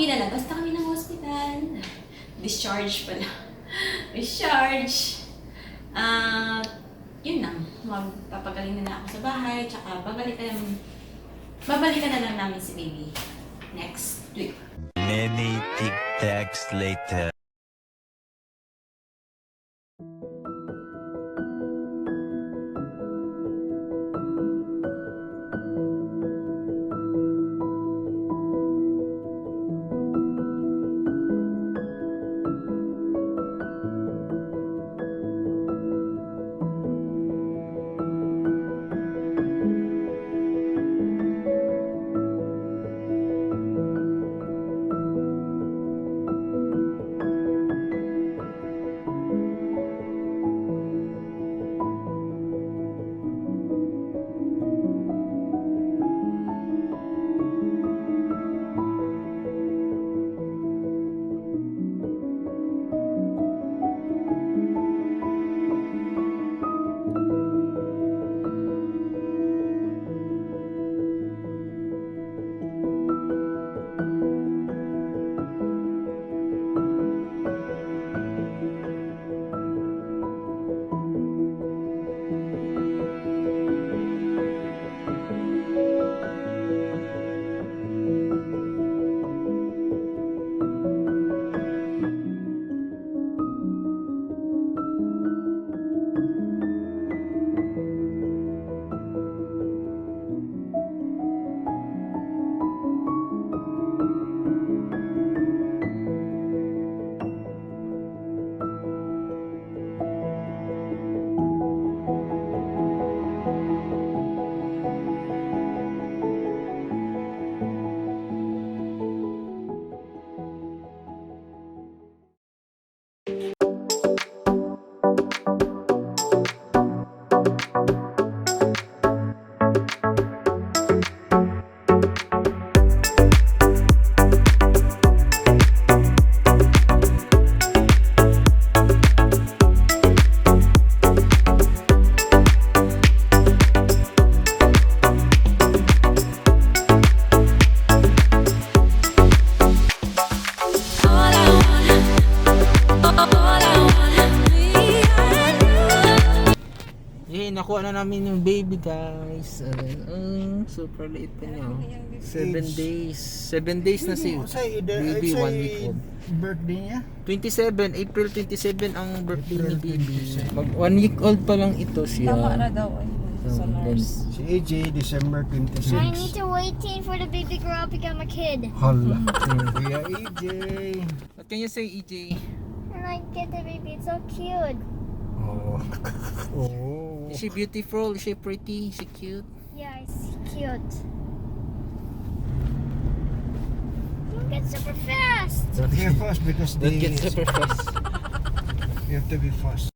Nilalabas na kami ng hospital. Discharge pala. Discharge. Yun lang. Magpapagaling na ako sa bahay. Tsaka babalikan na lang namin si baby next week. Many tic-tacs later. Nakuha na namin yung baby, guys. Super liit pa niya. 7 days. 7 days na si baby, 1 week old. Birthday niya? 27, April 27 ang birthday ni baby. Mag 1 week old pa lang ito siya. Tama na daw sa nurse. Si AJ, December 26. I need to waiting for the baby girl to become a kid. Hala. Kuya AJ. What can you say, EJ? And I get the baby, it's so cute. Oh. Oh. Is she beautiful? Is she pretty? Is she cute? Yeah, it's cute. Don't get super fast. Don't get fast because Don't get super fast. you have to be fast.